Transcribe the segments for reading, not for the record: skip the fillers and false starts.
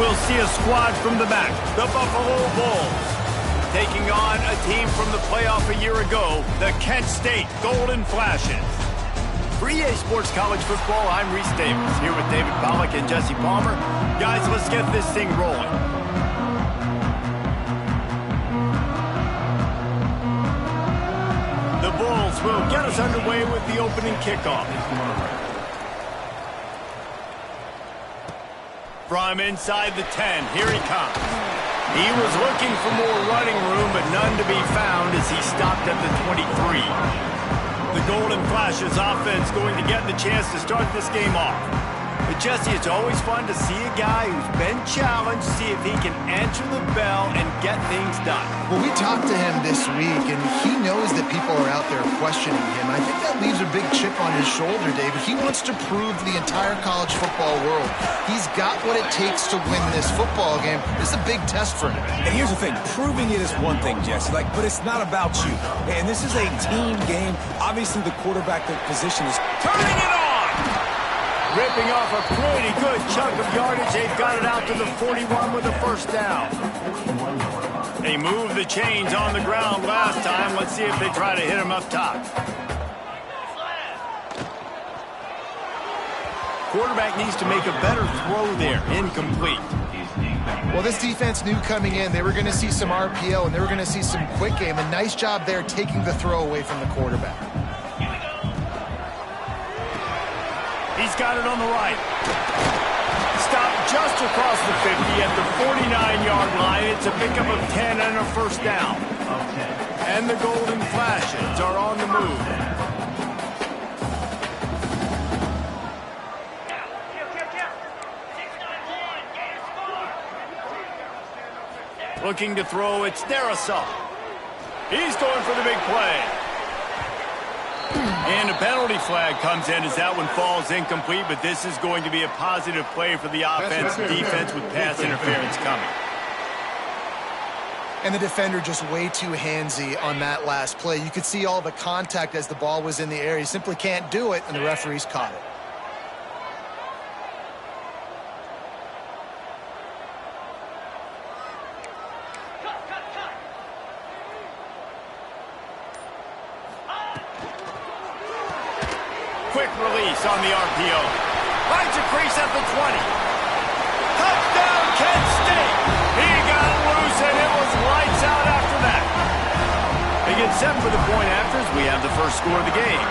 we'll see a squad from the back. The Buffalo Bulls taking on a team from the playoff a year ago, the Kent State Golden Flashes. For EA Sports College Football, I'm Reese Davis, here with David Pollack and Jesse Palmer. Guys, let's get this thing rolling. The Bulls will get us underway with the opening kickoff. From inside the 10, here he comes. He was looking for more running room, but none to be found as he stopped at the 23. The Golden Flashes offense going to get the chance to start this game off. But Jesse, it's always fun to see a guy who's been challenged, see if he can answer the bell and get things done. Well, we talked to him this week, and he knows that people are out there questioning him. I think that leaves a big chip on his shoulder, David. He wants to prove to the entire college football world he's got what it takes to win this football game. This is a big test for him. And here's the thing, proving it is one thing, Jesse, but it's not about you. And this is a team game. Obviously, the quarterback position is turning it on! Ripping off a pretty good chunk of yardage. They've got it out to the 41 with a first down. They moved the chains on the ground last time. Let's see if they try to hit him up top. Quarterback needs to make a better throw there. Incomplete. Well, this defense knew coming in they were going to see some RPO and they were going to see some quick game. A nice job there taking the throw away from the quarterback. He's got it on the right. Stopped just across the 50 at the 49-yard line. It's a pickup of 10 and a first down. And the Golden Flashes are on the move. Looking to throw, it's Darasol. He's going for the big play. And a penalty flag comes in as that one falls incomplete, but this is going to be a positive play for the offense and defense with pass interference coming. And the defender just way too handsy on that last play. You could see all the contact as the ball was in the air. He simply can't do it, and the referees caught it. Quick release on the RPO. Finds a crease at the 20. Touchdown, Kent State. He got loose, and it was lights out after that. They get set for the point afters. We have the first score of the game.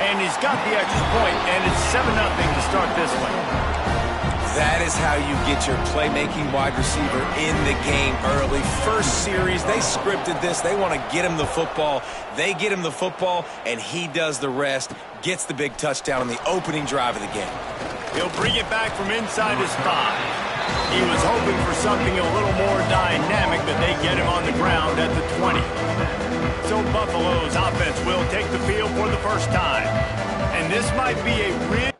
And he's got the extra point, and it's 7-0 to start this one. That is how you get your playmaking wide receiver in the game early. First series, they scripted this. They want to get him the football. They get him the football, and he does the rest. Gets the big touchdown on the opening drive of the game. He'll bring it back from inside his 5. He was hoping for something a little more dynamic, but they get him on the ground at the 20. So Buffalo's offense will take the field for the first time. And this might be a real...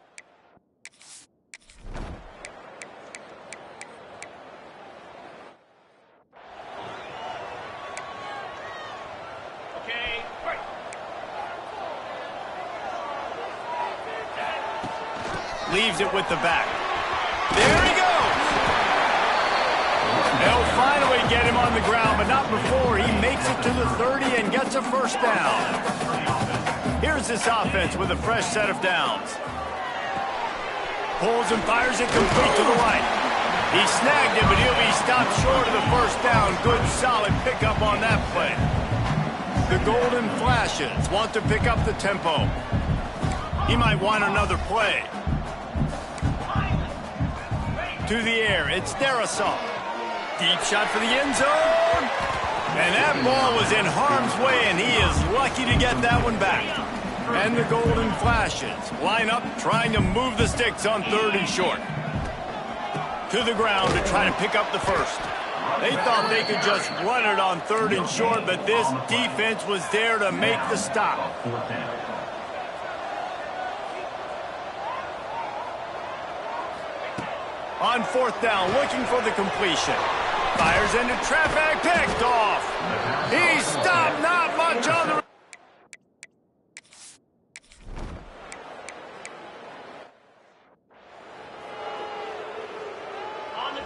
Leaves it with the back. There he goes! They'll finally get him on the ground, but not before he makes it to the 30 and gets a first down. Here's this offense with a fresh set of downs. Pulls and fires it complete to the right. He snagged it, but he'll be stopped short of the first down. Good, solid pickup on that play. The Golden Flashes want to pick up the tempo. He might want another play. To the air, it's Darasol. Deep shot for the end zone. And that ball was in harm's way, and he is lucky to get that one back. And the Golden Flashes line up trying to move the sticks on 3rd and short. To the ground to try to pick up the first. They thought they could just run it on 3rd and short, but this defense was there to make the stop. On 4th down, looking for the completion. Fires into traffic, picked off. He stopped, not much on the...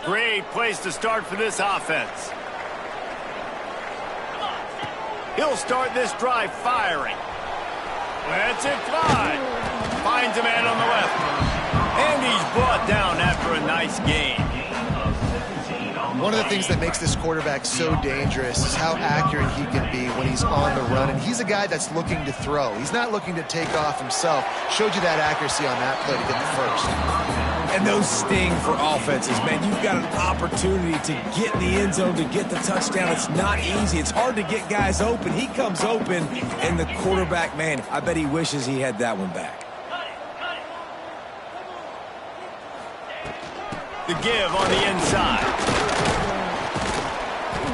Great great place to start for this offense. He'll start this drive firing. Lets it fly. Finds a man on the left. And he's brought down after a nice gain. One of the things that makes this quarterback so dangerous is how accurate he can be when he's on the run. And he's a guy that's looking to throw. He's not looking to take off himself. Showed you that accuracy on that play to get the first. And those sting for offenses, man. You've got an opportunity to get in the end zone, to get the touchdown. It's not easy. It's hard to get guys open. He comes open, and the quarterback, man, I bet he wishes he had that one back. The give on the inside.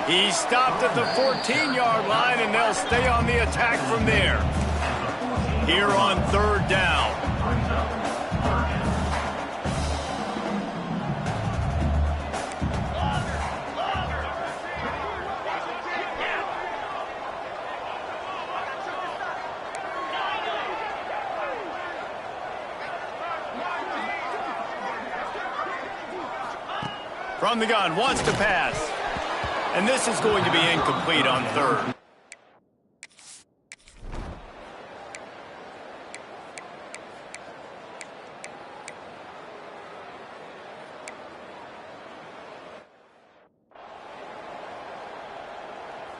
He's stopped at the 14-yard line, and they'll stay on the attack from there. Here on third down. From the gun, wants to pass. And this is going to be incomplete on third.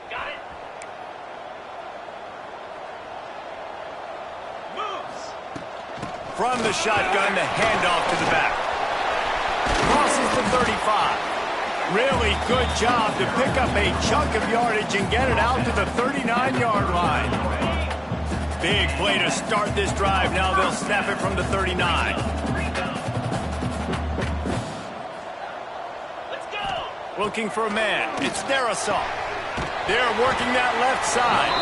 Got it. Moves. From the shotgun, the handoff to the back. Crosses the 35. Really good job to pick up a chunk of yardage and get it out to the 39-yard line. Big play to start this drive. Now they'll snap it from the 39. Let's go. Looking for a man. It's Darasol. They're working that left side.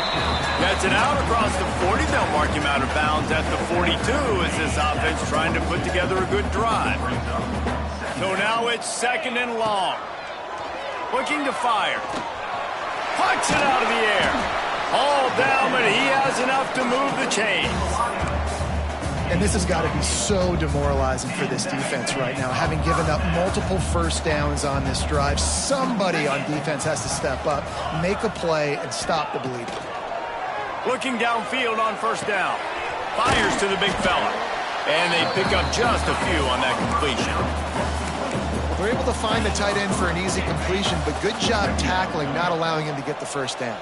Gets it out across the 40. They'll mark him out of bounds at the 42 as this offense trying to put together a good drive. So now it's second and long. Looking to fire. Pucks it out of the air. All down, but he has enough to move the chains. And this has got to be so demoralizing for this defense right now. Having given up multiple first downs on this drive, somebody on defense has to step up, make a play, and stop the bleeding. Looking downfield on first down. Fires to the big fella. And they pick up just a few on that completion. They're able to find the tight end for an easy completion, but good job tackling, not allowing him to get the first down.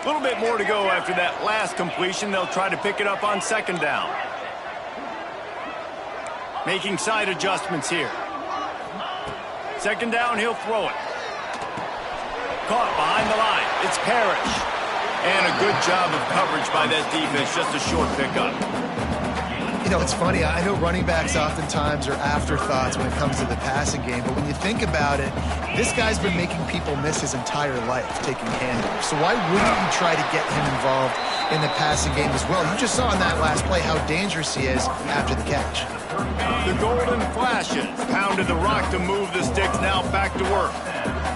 A little bit more to go after that last completion. They'll try to pick it up on second down. Making side adjustments here. Second down, he'll throw it. Caught behind the line. It's Parrish. And a good job of coverage by that defense. Just a short pickup. You know, it's funny. I know running backs oftentimes are afterthoughts when it comes to the passing game, but when you think about it, this guy's been making people miss his entire life taking handoffs. So why wouldn't you try to get him involved in the passing game as well? You just saw in that last play how dangerous he is after the catch. The golden flashes. Pounded the rock to move the sticks. Now back to work.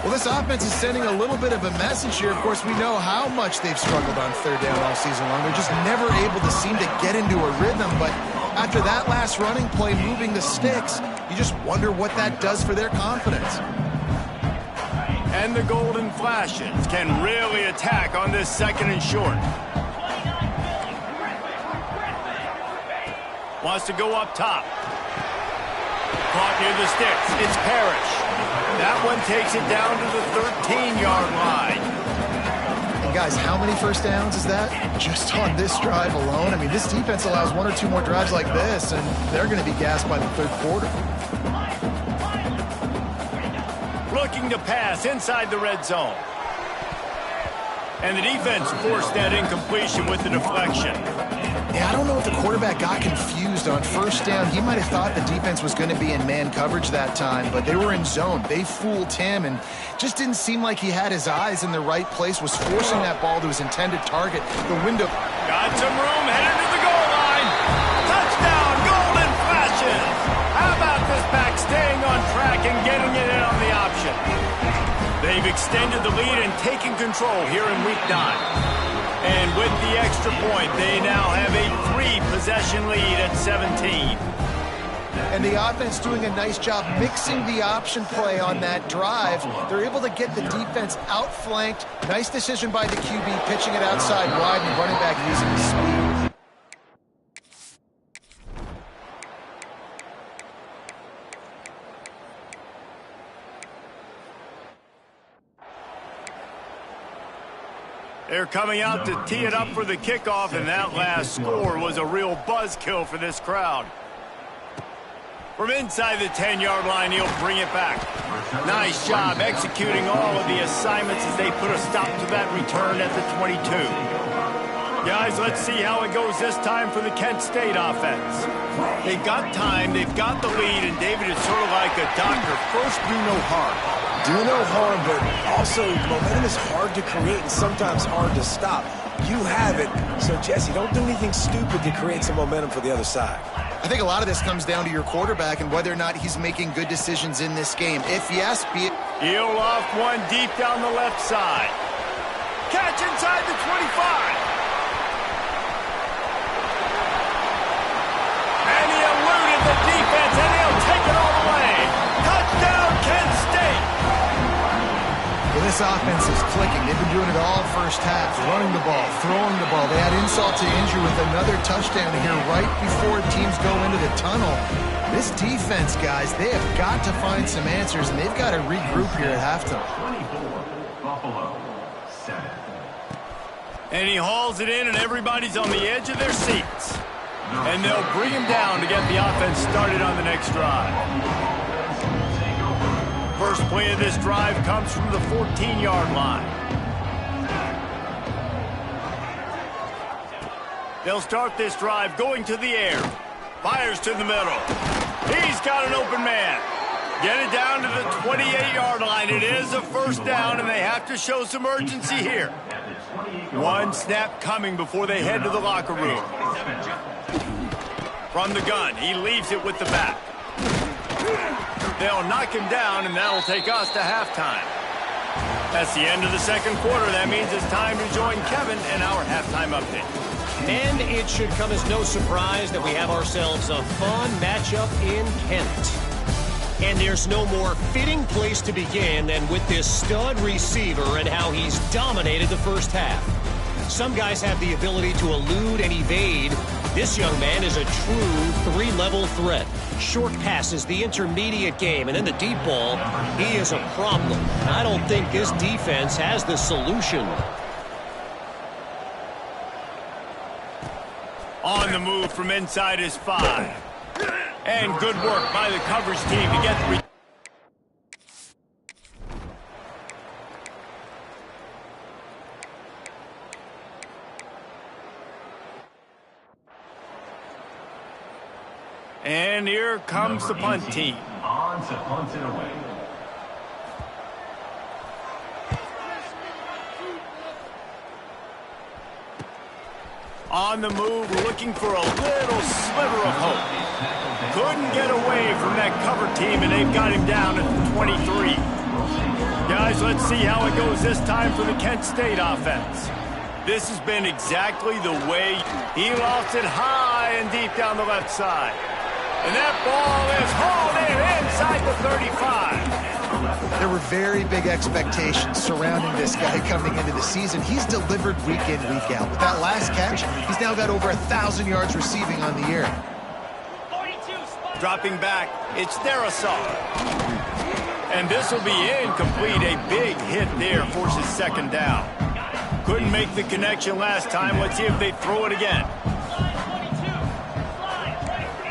Well, this offense is sending a little bit of a message here. Of course, we know how much they've struggled on third down all season long. They're just never able to seem to get into a rhythm, but after that last running play, moving the sticks, you just wonder what that does for their confidence. And the golden flashes can really attack on this second and short. Wants to go up top. Caught near the sticks. It's Parrish. That one takes it down to the 13-yard line. And guys, how many first downs is that? Just on this drive alone? I mean, this defense allows one or two more drives like this, and they're going to be gassed by the third quarter. Looking to pass inside the red zone. And the defense forced that incompletion with the deflection. Yeah, I don't know if the quarterback got confused on first down. He might have thought the defense was going to be in man coverage that time, but they were in zone. They fooled him and just didn't seem like he had his eyes in the right place, was forcing that ball to his intended target. The window. Got some room, headed to the goal line. Touchdown, golden flashes. How about this back staying on track and getting it in on the option? They've extended the lead and taken control here in week 9. And with the extra point, they now have a 3-possession lead at 17. And the offense doing a nice job mixing the option play on that drive. They're able to get the defense outflanked. Nice decision by the QB, pitching it outside wide and running back using his speed. They're coming out to tee it up for the kickoff, and that last score was a real buzzkill for this crowd. From inside the 10-yard line, he'll bring it back. Nice job executing all of the assignments as they put a stop to that return at the 22. Guys, let's see how it goes this time for the Kent State offense. They've got time, they've got the lead, and David is sort of like a doctor. First, do no harm. Do no harm, but also momentum is hard to create and sometimes hard to stop. You have it, so Jesse, don't do anything stupid to create some momentum for the other side. I think a lot of this comes down to your quarterback and whether or not he's making good decisions in this game. If yes, be it. He'll loft one deep down the left side. Catch inside the 25. And he eluded the defense, and he'll take it all the way. Touchdown, Kent State. Well, this offense is clicking. They've been doing it all first half, running the ball, throwing the ball. They had insult to injury with another touchdown here right before teams go into the tunnel. This defense, guys, they have got to find some answers, and they've got to regroup here at halftime. 24, Buffalo, 7. And he hauls it in, and everybody's on the edge of their seats. And they'll bring him down to get the offense started on the next drive. First play of this drive comes from the 14-yard line. They'll start this drive going to the air. Fires to the middle. He's got an open man. Get it down to the 28-yard line. It is a first down, and they have to show some urgency here. One snap coming before they head to the locker room. From the gun, he leaves it with the back. They'll knock him down, and that'll take us to halftime. That's the end of the second quarter. That means it's time to join Kevin in our halftime update. And it should come as no surprise that we have ourselves a fun matchup in Kent. And there's no more fitting place to begin than with this stud receiver and how he's dominated the first half. Some guys have the ability to elude and evade. This young man is a true three-level threat. Short passes, the intermediate game, and then the deep ball. He is a problem. I don't think this defense has the solution. On the move from inside his 5. And good work by the coverage team to get the... And here comes the punt team. On to punt it away. On the move, looking for a little sliver of hope. Couldn't get away from that cover team, and they've got him down at the 23. Guys, let's see how it goes this time for the Kent State offense. This has been exactly the way he lofts it high and deep down the left side. And that ball is hauled in inside the 35. There were very big expectations surrounding this guy coming into the season. He's delivered week in, week out. With that last catch, he's now got over 1,000 yards receiving on the year. Dropping back, it's Darasol. And this will be incomplete. A big hit there forces second down. Couldn't make the connection last time. Let's see if they throw it again.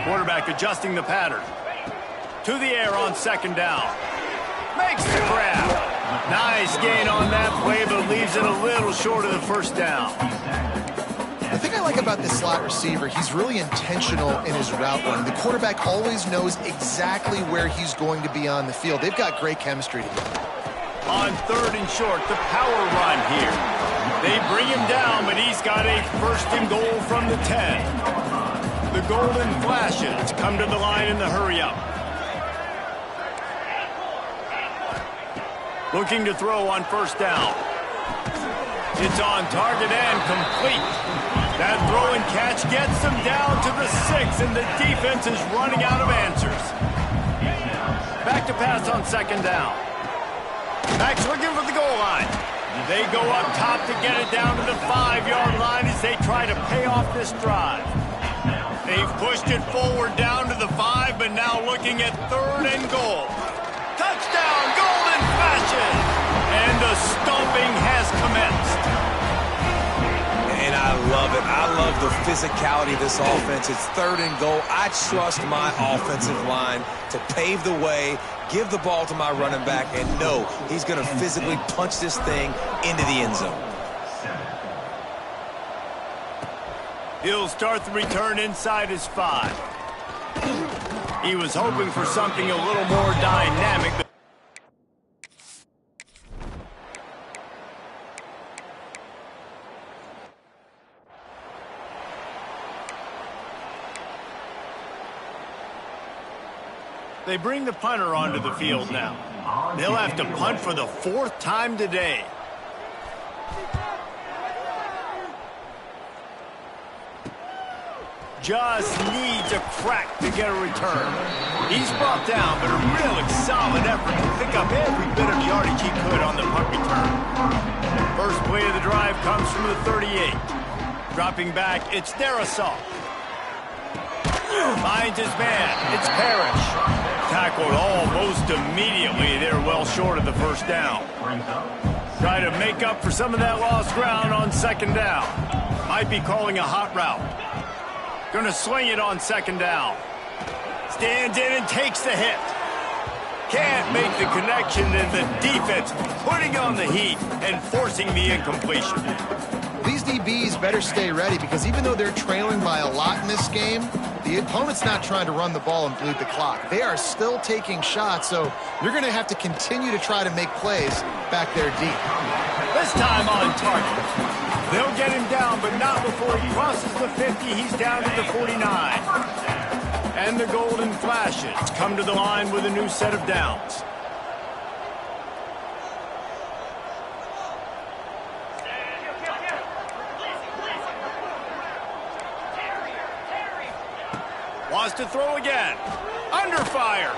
Quarterback adjusting the pattern. To the air on second down. Makes the grab. Nice gain on that play, but leaves it a little short of the first down. The thing I like about this slot receiver, he's really intentional in his route running. The quarterback always knows exactly where he's going to be on the field. They've got great chemistry together. On third and short, the power run here. They bring him down, but he's got a first and goal from the 10. The golden flashes come to the line in the hurry-up. Looking to throw on first down. It's on target and complete. That throw and catch gets them down to the 6, and the defense is running out of answers. Back to pass on second down. Back's looking for the goal line. They go up top to get it down to the 5-yard line as they try to pay off this drive. They've pushed it forward down to the 5, but now looking at 3rd and goal. Touchdown, Golden Flashes! And the stomping has commenced. And I love it. I love the physicality of this offense. It's 3rd and goal. I trust my offensive line to pave the way, give the ball to my running back, and know he's going to physically punch this thing into the end zone. He'll start the return inside his 5. He was hoping for something a little more dynamic. They bring the punter onto the field now. They'll have to punt for the 4th time today. Just needs a crack to get a return. He's brought down, but a really solid effort to pick up every bit of yardage he could on the punt return. First play of the drive comes from the 38. Dropping back, it's Darrisaw. Finds his man, it's Parrish. Tackled almost immediately. They're well short of the first down. Try to make up for some of that lost ground on second down. Might be calling a hot route. Going to swing it on second down. Stands in and takes the hit. Can't make the connection, and the defense putting on the heat and forcing the incompletion. These DBs better stay ready because even though they're trailing by a lot in this game, the opponent's not trying to run the ball and bleed the clock. They are still taking shots, so you're going to have to continue to try to make plays back there deep. This time on target. They'll get him down, but not before he crosses the 50. He's down to the 49. And the Golden Flashes come to the line with a new set of downs. Wants to throw again. Under fire.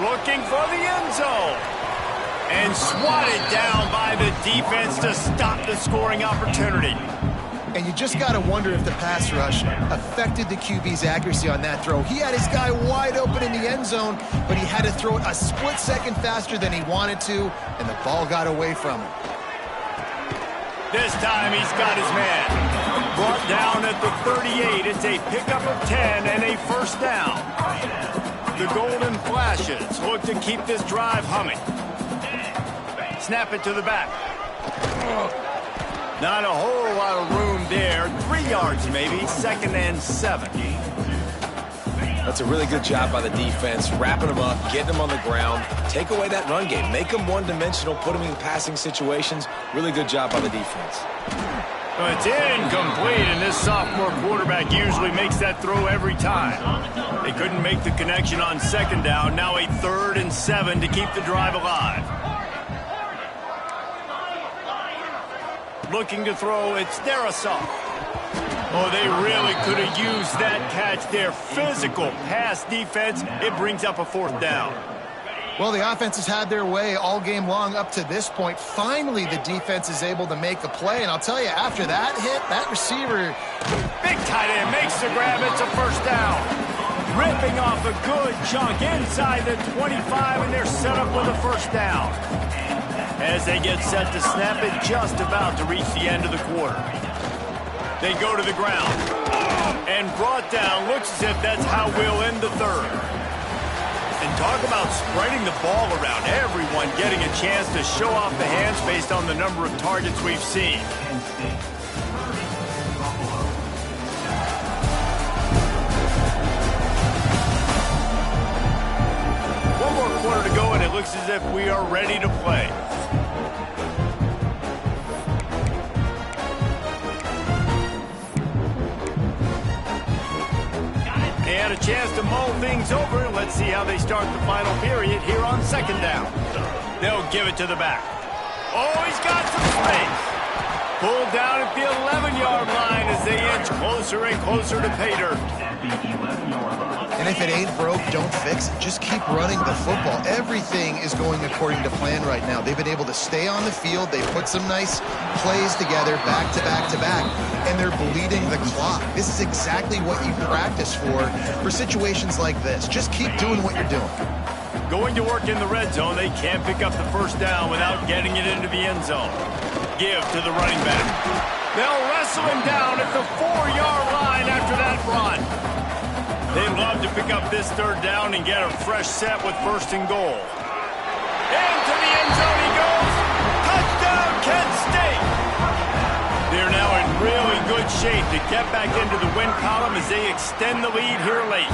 Looking for the end zone. And swatted down by the defense to stop the scoring opportunity. And you just got to wonder if the pass rush affected the QB's accuracy on that throw. He had his guy wide open in the end zone, but he had to throw it a split second faster than he wanted to, and the ball got away from him. This time he's got his man. Brought down at the 38. It's a pickup of 10 and a first down. The Golden Flashes look to keep this drive humming. Snap it to the back. Not a whole lot of room there. 3 yards maybe. 2nd and 7. That's a really good job by the defense, wrapping them up, getting them on the ground, take away that run game, make them one-dimensional, put them in passing situations. Really good job by the defense. Well, it's incomplete, and this sophomore quarterback usually makes that throw every time. They couldn't make the connection on second down. Now a 3rd and 7 to keep the drive alive. Looking to throw, it's Darrisaw. Oh, they really could have used that catch there. Physical pass defense. It brings up a 4th down. Well, the offense has had their way all game long up to this point. Finally, the defense is able to make a play. And I'll tell you, after that hit, that receiver... Big tight end makes the grab. It's a first down. Ripping off a good chunk inside the 25, and they're set up with a first down. As they get set to snap it, just about to reach the end of the quarter. They go to the ground. And brought down. Looks as if that's how we'll end the 3rd. And talk about spreading the ball around. Everyone getting a chance to show off the hands based on the number of targets we've seen. One more quarter to go, and it looks as if we are ready to play. They had a chance to mull things over. Let's see how they start the final period here on second down. They'll give it to the back. Oh, he's got some space. Pulled down at the 11-yard line as they inch closer and closer to pay dirt. And if it ain't broke, don't fix it. Just keep running the football. Everything is going according to plan right now. They've been able to stay on the field. They put some nice plays together, back to back to back, and they're bleeding the clock. This is exactly what you practice for situations like this. Just keep doing what you're doing. Going to work in the red zone, they can't pick up the first down without getting it into the end zone. Give to the running back. They'll wrestle him down at the 4-yard line after that run. They'd love to pick up this third down and get a fresh set with first and goal. Into the end zone he goes. Touchdown, Kent State. They're now in really good shape to get back into the win column as they extend the lead here late.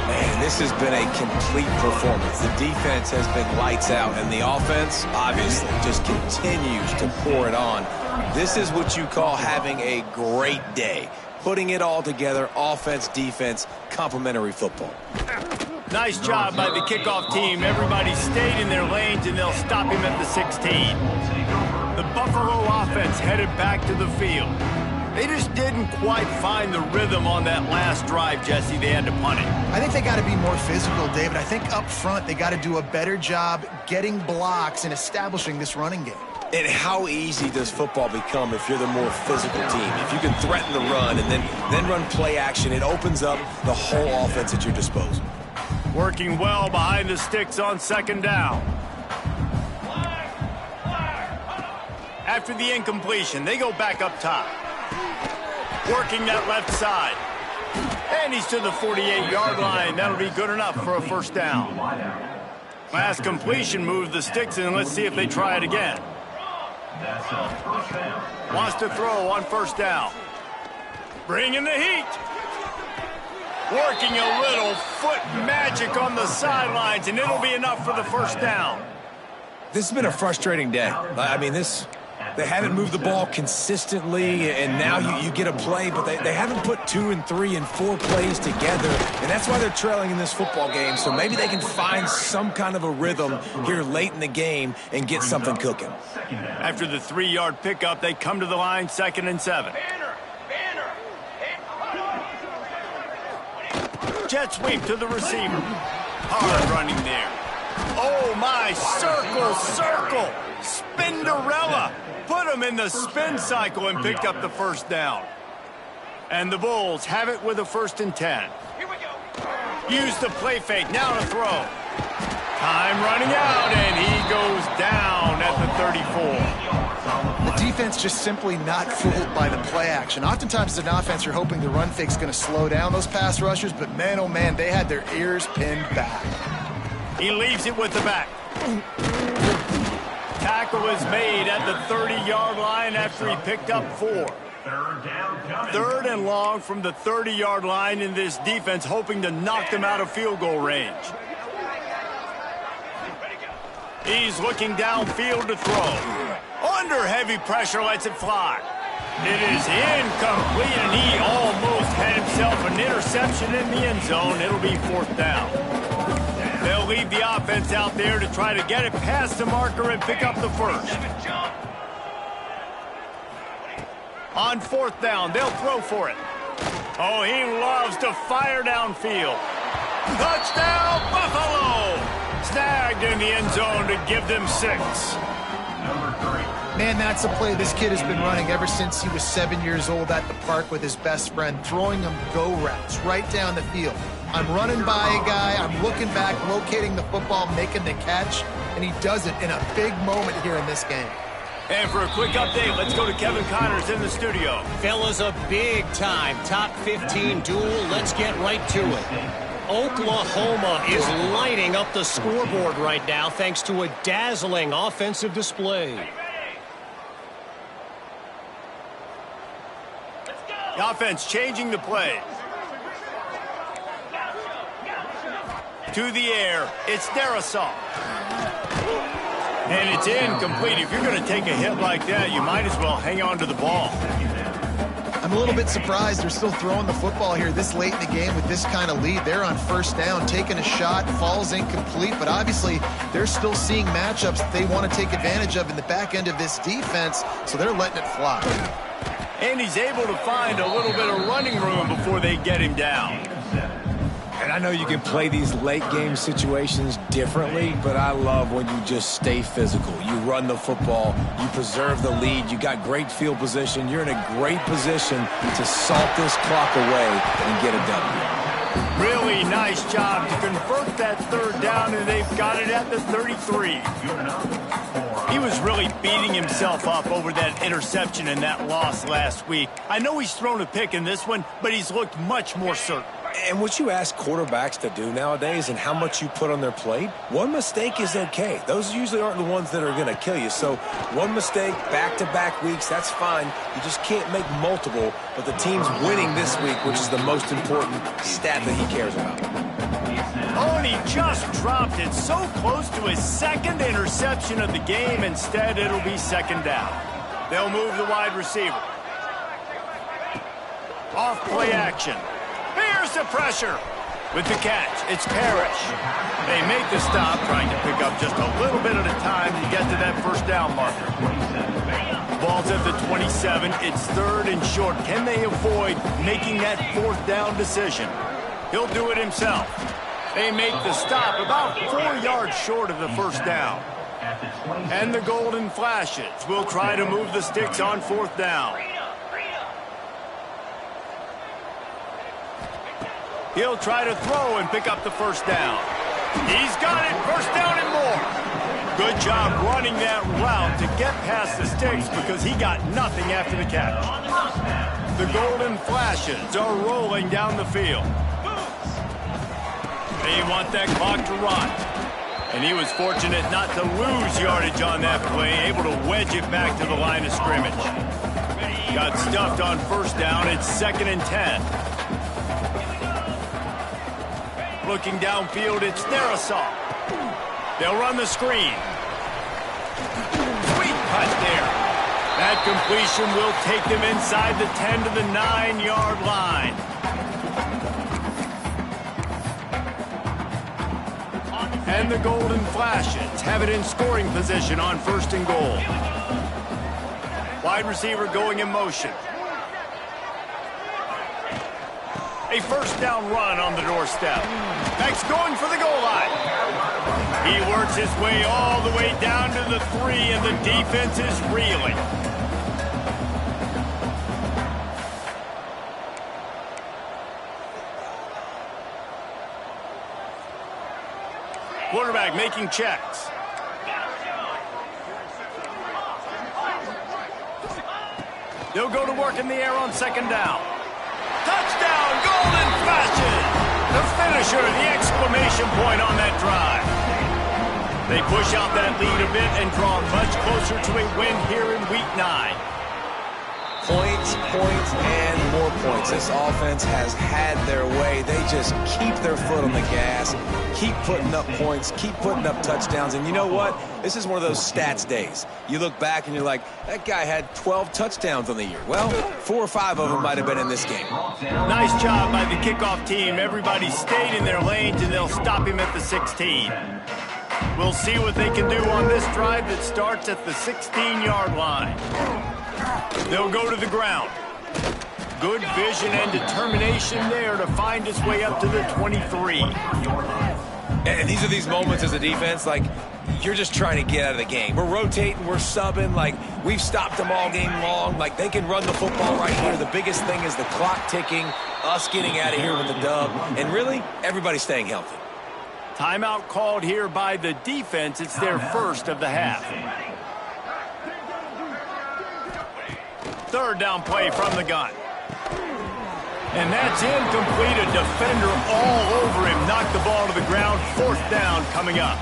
Man, this has been a complete performance. The defense has been lights out, and the offense, obviously, just continues to pour it on. This is what you call having a great day. Putting it all together, offense, defense, complementary football. Nice job by the kickoff team. Everybody stayed in their lanes, and they'll stop him at the 16. The Buffalo offense headed back to the field. They just didn't quite find the rhythm on that last drive, Jesse. They had to punt it. I think they got to be more physical, David. I think up front they got to do a better job getting blocks and establishing this running game. And how easy does football become if you're the more physical team? If you can threaten the run and then run play action, it opens up the whole offense at your disposal. Working well behind the sticks on second down. After the incompletion, they go back up top. Working that left side. And he's to the 48-yard line. That'll be good enough for a first down. Last completion moved the sticks, and let's see if they try it again. Wants to throw on first down. Bringing the heat. Working a little foot magic on the sidelines, and it'll be enough for the first down. This has been a frustrating day. I mean, they haven't moved the ball consistently, and now you get a play, but they haven't put 2 and 3 and 4 plays together, and that's why they're trailing in this football game. So maybe they can find some kind of a rhythm here late in the game and get something cooking. After the 3-yard pickup, they come to the line, 2nd and 7. Jet sweep to the receiver. Hard running there. Oh, my, circle. Spinderella. Put him in the spin cycle and picked up the first down. And the Bulls have it with a 1st and 10. Here we go. Use the play fake. Now to throw. Time running out, and he goes down at the 34. The defense just simply not fooled by the play action. Oftentimes as an offense, you're hoping the run fake's going to slow down those pass rushers, but man, oh man, they had their ears pinned back. He leaves it with the back. Tackle is made at the 30-yard line after he picked up 4. Third and long from the 30-yard line in this defense, hoping to knock them out of field goal range. He's looking downfield to throw. Under heavy pressure, lets it fly. It is incomplete, and he almost had himself an interception in the end zone. It'll be 4th down. They'll leave the offense out there to try to get it past the marker and pick up the first. On 4th down, they'll throw for it. Oh, he loves to fire downfield. Touchdown, Buffalo! Snagged in the end zone to give them 6. Man, that's a play this kid has been running ever since he was 7 years old at the park with his best friend, throwing him go routes right down the field. I'm running by a guy, I'm looking back, locating the football, making the catch, and he does it in a big moment here in this game. And for a quick update, let's go to Kevin Connors in the studio. Fellas, a big-time top 15 duel. Let's get right to it. Oklahoma is lighting up the scoreboard right now thanks to a dazzling offensive display. The offense changing the play. To the air, it's Darrisaw. And it's incomplete. If you're going to take a hit like that, you might as well hang on to the ball. I'm a little bit surprised they're still throwing the football here this late in the game with this kind of lead. They're on first down, taking a shot, falls incomplete, but obviously they're still seeing matchups that they want to take advantage of in the back end of this defense, so they're letting it fly. And he's able to find a little bit of running room before they get him down. And I know you can play these late game situations differently, but I love when you just stay physical. You run the football, you preserve the lead, you got great field position, you're in a great position to salt this clock away and get a W. Really nice job to convert that third down, and they've got it at the 33. He was really beating himself up over that interception and that loss last week. I know he's thrown a pick in this one, but he's looked much more certain. And what you ask quarterbacks to do nowadays and how much you put on their plate, one mistake is okay. Those usually aren't the ones that are going to kill you. So one mistake, back-to-back weeks, that's fine. You just can't make multiple. But the team's winning this week, which is the most important stat that he cares about. Oh, and he just dropped it so close to his second interception of the game. Instead, it'll be second down. They'll move the wide receiver. Off play action. Here's the pressure. With the catch, it's Parrish. They make the stop, trying to pick up just a little bit at a time to get to that first down marker. Ball's at the 27. It's third and short. Can they avoid making that fourth down decision? He'll do it himself. They make the stop about 4 yards short of the first down. And the golden flashes will try to move the sticks on fourth down. He'll try to throw and pick up the first down. He's got it, first down and more. Good job running that route to get past the sticks because he got nothing after the catch. The golden flashes are rolling down the field. They want that clock to run. And he was fortunate not to lose yardage on that play, able to wedge it back to the line of scrimmage. Got stuffed on first down, it's 2nd and 10. Looking downfield, it's Darrisaw. They'll run the screen. Sweet cut there. That completion will take them inside the 10 to the 9-yard line. And the golden flashes have it in scoring position on 1st and goal. Wide receiver going in motion. A first down run on the doorstep. Max going for the goal line. He works his way all the way down to the 3, and the defense is reeling. Quarterback making checks. They'll go to work in the air on 2nd down. Touchdown, golden flashes. The finisher, the exclamation point on that drive. They push out that lead a bit and draw much closer to a win here in Week 9. Points, points, and more points. This offense has had their way. They just keep their foot on the gas, keep putting up points, keep putting up touchdowns. And you know what? This is one of those stats days. You look back and you're like, that guy had 12 touchdowns on the year. Well, 4 or 5 of them might have been in this game. Nice job by the kickoff team. Everybody stayed in their lanes, and they'll stop him at the 16. We'll see what they can do on this drive that starts at the 16-yard line. They'll go to the ground. Good vision and determination there to find his way up to the 23. And these are these moments as a defense, like, you're just trying to get out of the game. We're rotating, we're subbing, like, we've stopped them all game long. Like, they can run the football right here. The biggest thing is the clock ticking, us getting out of here with the dub, and really, everybody staying healthy. Timeout called here by the defense. It's their first of the half. 3rd down play from the gun. And that's incomplete. A defender all over him. Knocked the ball to the ground. 4th down coming up.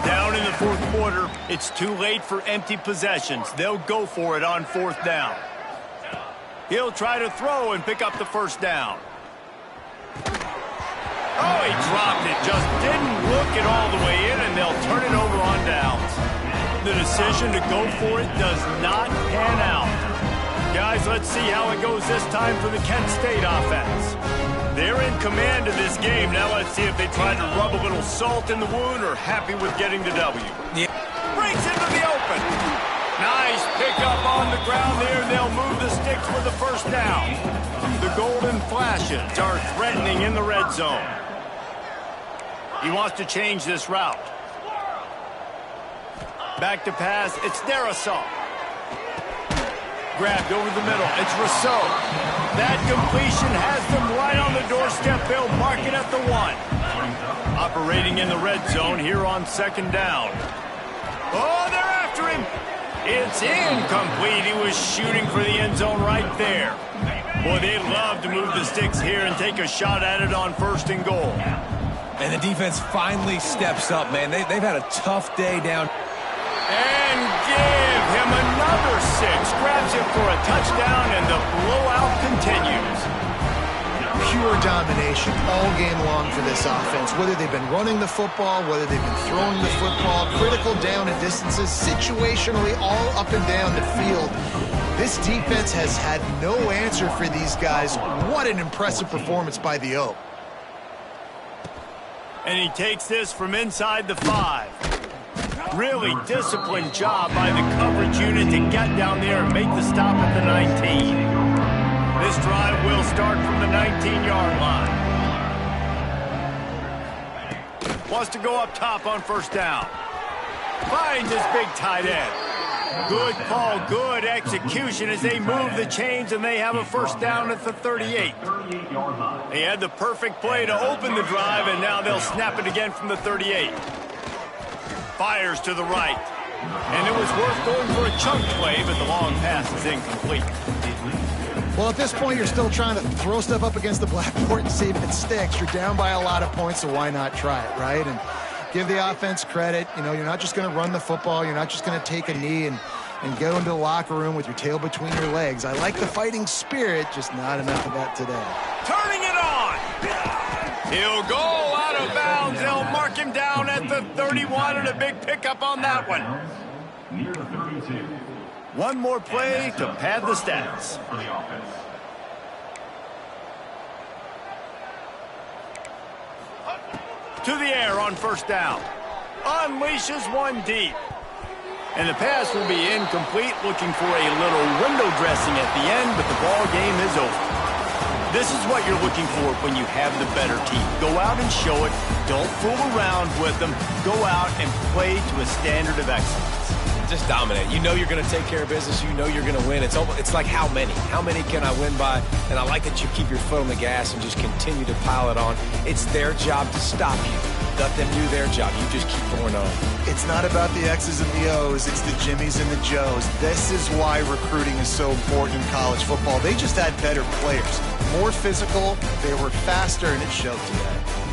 Down in the 4th quarter. It's too late for empty possessions. They'll go for it on 4th down. He'll try to throw and pick up the first down. Oh, he dropped it. Just didn't look it all the way in, and they'll turn it over on downs. The decision to go for it does not pan out. Guys, let's see how it goes this time for the Kent State offense. They're in command of this game. Now let's see if they try to rub a little salt in the wound or happy with getting the W. Yeah. Breaks into the open. Nice pickup on the ground there. They'll move the sticks for the first down. The Golden Flashes are threatening in the red zone. He wants to change this route. Back to pass. It's Darrisaw. Grabbed over the middle. It's Rousseau. That completion has them right on the doorstep. They'll mark it at the 1. Operating in the red zone here on second down. Oh, they're after him. It's incomplete. He was shooting for the end zone right there. Boy, they'd love to move the sticks here and take a shot at it on 1st and goal. And the defense finally steps up, man. They've had a tough day down. And give him another 6. Grabs it for a touchdown, and the blowout continues. Pure domination all game long for this offense. Whether they've been running the football, whether they've been throwing the football, critical down and distances, situationally all up and down the field. This defense has had no answer for these guys. What an impressive performance by the Oak. And he takes this from inside the 5. Really disciplined job by the coverage unit to get down there and make the stop at the 19. This drive will start from the 19-yard line. Wants to go up top on 1st down. Finds his big tight end. Good call, good execution as they move the chains, and they have a 1st down at the 38. They had the perfect play to open the drive, and now they'll snap it again from the 38. Fires to the right. And it was worth going for a chunk play, but the long pass is incomplete. Well, at this point, you're still trying to throw stuff up against the blackboard and see if it sticks. You're down by a lot of points, so why not try it, right? And give the offense credit. You know, you're not just going to run the football. You're not just going to take a knee and go into the locker room with your tail between your legs. I like the fighting spirit, just not enough of that today. Turning it on. He'll go out of bounds. They'll mark him down at the 31, and a big pickup on that one. Near the 32. One more play to pad the stats. For the offense. To the air on 1st down. Unleashes one deep. And the pass will be incomplete, looking for a little window dressing at the end, but the ball game is over. This is what you're looking for when you have the better team. Go out and show it. Don't fool around with them. Go out and play to a standard of excellence. Just dominate. You know you're going to take care of business. You know you're going to win. It's like how many? How many can I win by? And I like that you keep your foot on the gas and just continue to pile it on. It's their job to stop you. Let them do their job. You just keep going on. It's not about the X's and the O's. It's the Jimmies and the Joes. This is why recruiting is so important in college football. They just had better players. More physical. They were faster, and it showed today.